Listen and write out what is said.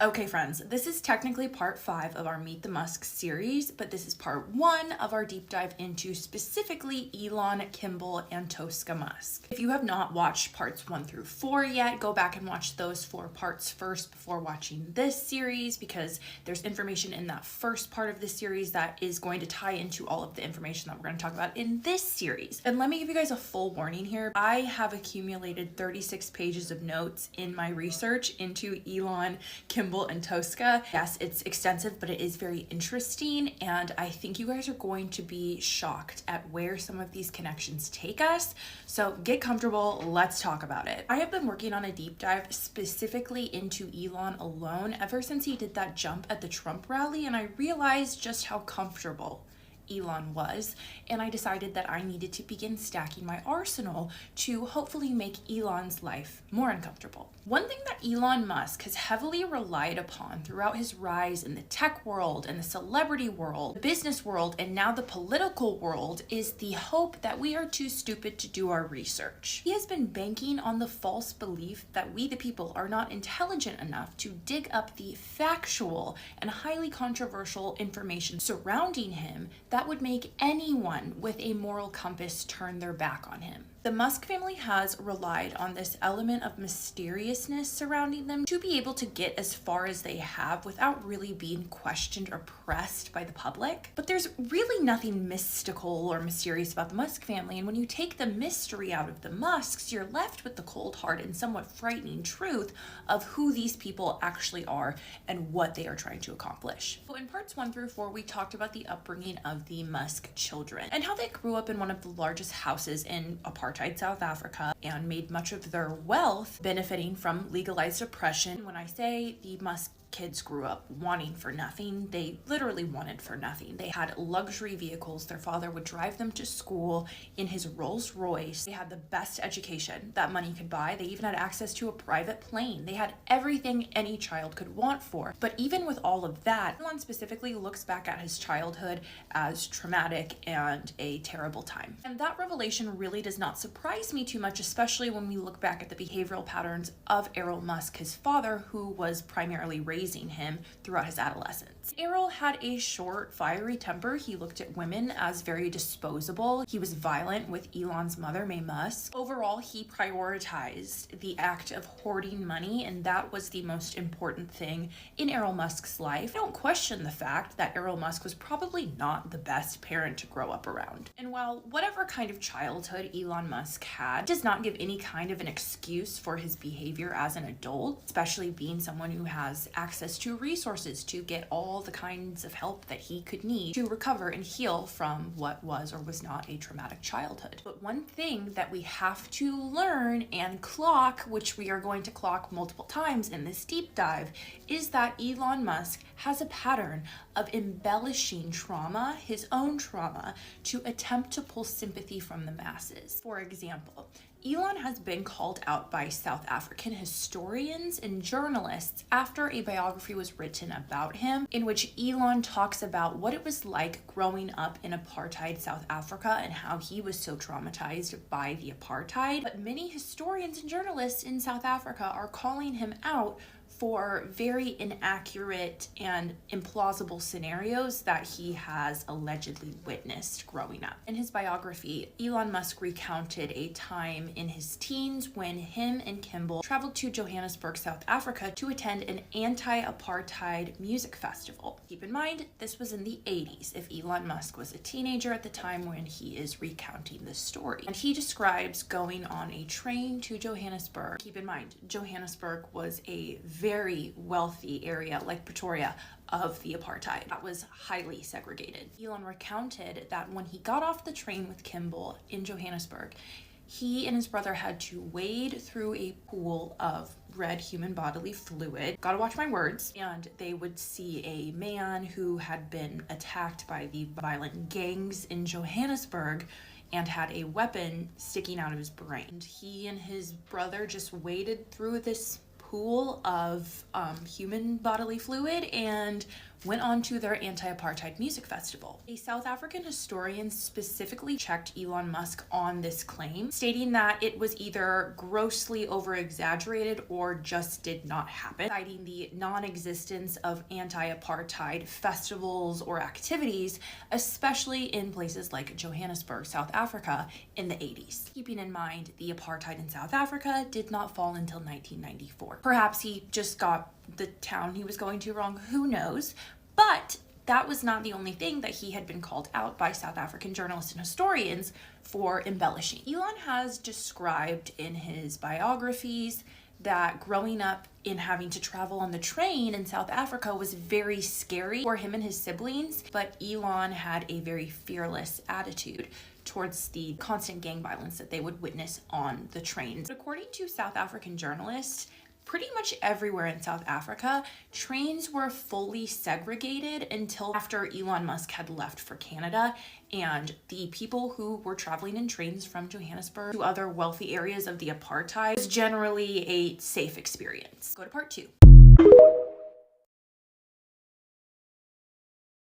Okay, friends, this is technically part 5 of our Meet the Musk series, but this is part 1 of our deep dive into specifically Elon, Kimball, and Tosca Musk. If you have not watched parts 1 through 4 yet, go back and watch those 4 parts first before watching this series, because there's information in that first part of this series that is going to tie into all of the information that we're going to talk about in this series. And let me give you guys a full warning here. I have accumulated 36 pages of notes in my research into Elon, Kimball, and Tosca. Yes, it's extensive, but it is very interesting, and I think you guys are going to be shocked at where some of these connections take us. So get comfortable, let's talk about it. I have been working on a deep dive specifically into Elon alone ever since he did that jump at the Trump rally, and I realized just how comfortable Elon was, and I decided that I needed to begin stacking my arsenal to hopefully make Elon's life more uncomfortable. One thing that Elon Musk has heavily relied upon throughout his rise in the tech world and the celebrity world, the business world, and now the political world is the hope that we are too stupid to do our research. He has been banking on the false belief that we the people are not intelligent enough to dig up the factual and highly controversial information surrounding him that would make anyone with a moral compass turn their back on him. The Musk family has relied on this element of mysteriousness surrounding them to be able to get as far as they have without really being questioned or pressed by the public. But there's really nothing mystical or mysterious about the Musk family, and when you take the mystery out of the Musks, you're left with the cold hard and somewhat frightening truth of who these people actually are and what they are trying to accomplish. So in parts 1 through 4, we talked about the upbringing of the Musk children and how they grew up in one of the largest houses in apartheid South Africa and made much of their wealth benefiting from legalized oppression. When I say the Musk kids grew up wanting for nothing, they literally wanted for nothing. They had luxury vehicles. Their father would drive them to school in his Rolls Royce. They had the best education that money could buy. They even had access to a private plane. They had everything any child could want for. But even with all of that, Elon specifically looks back at his childhood as traumatic and a terrible time. And that revelation really does not surprise me too much, especially when we look back at the behavioral patterns of Errol Musk, his father, who was primarily raising him throughout his adolescence. Errol had a short, fiery temper. He looked at women as very disposable. He was violent with Elon's mother, May Musk. Overall, he prioritized the act of hoarding money, and that was the most important thing in Errol Musk's life. I don't question the fact that Errol Musk was probably not the best parent to grow up around. And while whatever kind of childhood Elon Musk had does not give any kind of an excuse for his behavior as an adult, especially being someone who has access to resources to get all the kinds of help that he could need to recover and heal from what was or was not a traumatic childhood. But one thing that we have to learn and clock, which we are going to clock multiple times in this deep dive, is that Elon Musk has a pattern of embellishing trauma, his own trauma, to attempt to pull sympathy from the masses. For example, Elon has been called out by South African historians and journalists after a biography was written about him, in which Elon talks about what it was like growing up in apartheid South Africa and how he was so traumatized by the apartheid. But many historians and journalists in South Africa are calling him out for very inaccurate and implausible scenarios that he has allegedly witnessed growing up. In his biography, Elon Musk recounted a time in his teens when him and Kimball traveled to Johannesburg, South Africa to attend an anti-apartheid music festival. Keep in mind, this was in the 80s, if Elon Musk was a teenager at the time when he is recounting this story. And he describes going on a train to Johannesburg. Keep in mind, Johannesburg was a very wealthy area like Pretoria of the apartheid that was highly segregated. Elon recounted that when he got off the train with Kimball in Johannesburg, he and his brother had to wade through a pool of red human bodily fluid. Gotta watch my words. And they would see a man who had been attacked by the violent gangs in Johannesburg and had a weapon sticking out of his brain. And he and his brother just waded through this pool of human bodily fluid and went on to their anti-apartheid music festival. A South African historian specifically checked Elon Musk on this claim, stating that it was either grossly over-exaggerated or just did not happen, citing the non-existence of anti-apartheid festivals or activities, especially in places like Johannesburg, South Africa in the 80s. Keeping in mind the apartheid in South Africa did not fall until 1994. Perhaps he just got the town he was going to wrong, who knows? But that was not the only thing that he had been called out by South African journalists and historians for embellishing. Elon has described in his biographies that growing up in having to travel on the train in South Africa was very scary for him and his siblings, but Elon had a very fearless attitude towards the constant gang violence that they would witness on the trains. According to South African journalists, pretty much everywhere in South Africa, trains were fully segregated until after Elon Musk had left for Canada, and the people who were traveling in trains from Johannesburg to other wealthy areas of the apartheid was generally a safe experience. Go to part 2.